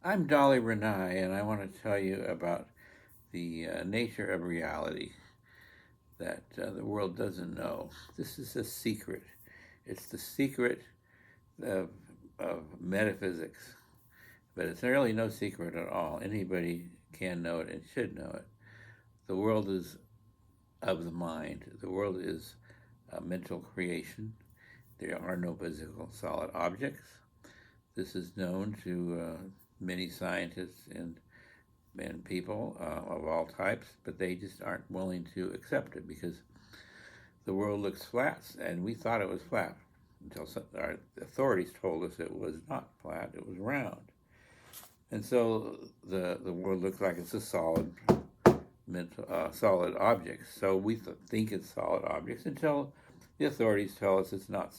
I'm Dolly Ronnai, and I want to tell you about the nature of reality that the world doesn't know. This is a secret. It's the secret of, of metaphysics, but it's really no secret at all. Anybody can know it and should know it. The world is of the mind. The world is a mental creation. There are no physical solid objects. This is known to many scientists and people of all types, but they just aren't willing to accept it because the world looks flat, and we thought it was flat until our authorities told us it was not flat; it was round. And so the world looks like it's a solid object. So we think it's solid objects until the authorities tell us it's not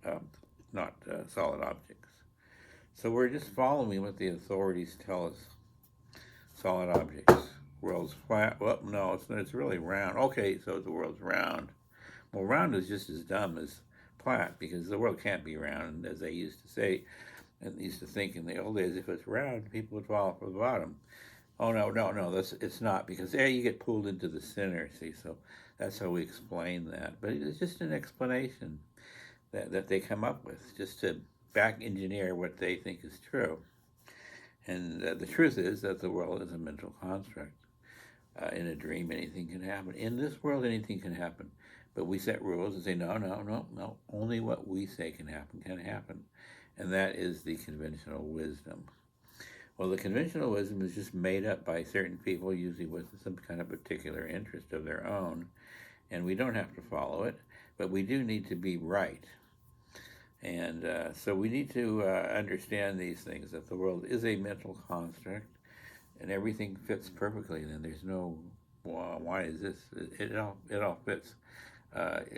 um, not solid objects. So we're just following what the authorities tell us. Solid objects. World's flat. Well, no, it's really round. Okay, so the world's round. Well, round is just as dumb as flat because the world can't be round, as they used to say and used to think in the old days. If it's round, people would fall from the bottom. Oh no, no, no! It's not because there you get pulled into the center. See, so that's how we explain that. But it's just an explanation that they come up with just to back engineer what they think is true. And the truth is that the world is a mental construct. In a dream, anything can happen. In this world, anything can happen. But we set rules and say, no, no, no, no. Only what we say can happen can happen. And that is the conventional wisdom. Well, the conventional wisdom is just made up by certain people, usually with some kind of particular interest of their own. And we don't have to follow it, but we do need to be right. And so we need to understand these things, that the world is a mental construct and everything fits perfectly. Then there's no, well, why is this? It all fits.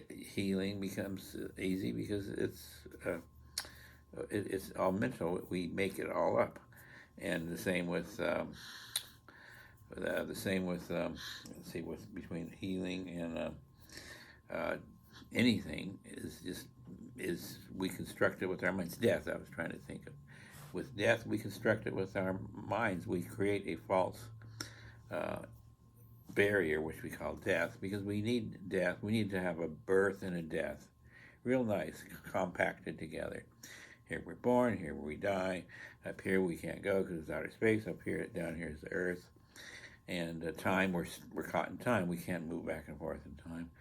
Healing becomes easy because it's all mental. We make it all up. And the same with let's see, with between healing and anything is we construct it with our minds. Death, I was trying to think of. With death, we construct it with our minds. We create a false uh, barrier, which we call death, because we need death. We need to have a birth and a death. Real nice, compacted together. Here we're born, here we die. Up here we can't go because it's outer space. Up here, down here is the earth. And time, we're caught in time. We can't move back and forth in time.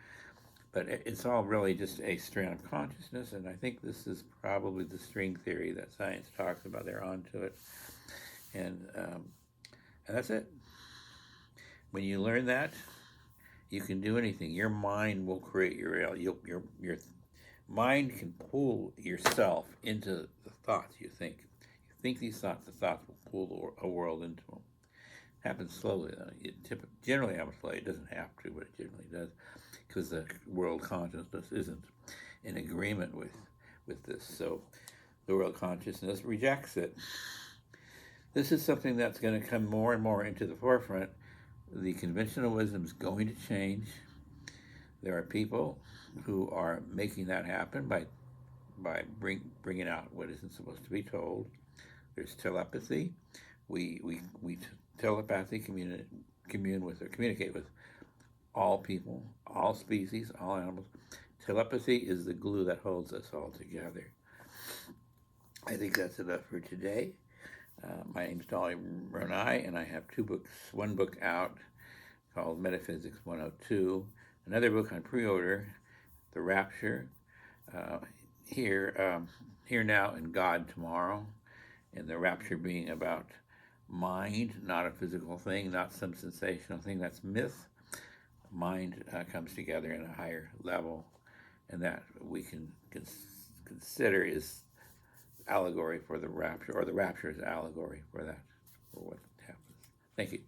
But it's all really just a strand of consciousness, and I think this is probably the string theory that science talks about. They're onto it, and that's it. When you learn that, you can do anything. Your mind will create your reality. Your mind can pull yourself into the thoughts you think. You think these thoughts, the thoughts will pull a world into them. It happens slowly, though. It generally happens slowly. It doesn't have to, but it generally does, because the world consciousness isn't in agreement with this. So the world consciousness rejects it. This is something that's going to come more and more into the forefront. The conventional wisdom is going to change. There are people who are making that happen by bringing out what isn't supposed to be told. There's telepathy. We telepathy commune with or communicate with all people, all species, all animals. Telepathy is the glue that holds us all together. I think that's enough for today. My name's Dolly Ronnai, and I have two books. One book out called Metaphysics 102. Another book on pre-order, The Rapture, here now and God tomorrow. And the rapture being about mind, not a physical thing, not some sensational thing. That's myth. Mind comes together in a higher level, and that we can consider is allegory for the rapture, or the rapture is allegory for that, for what happens. Thank you.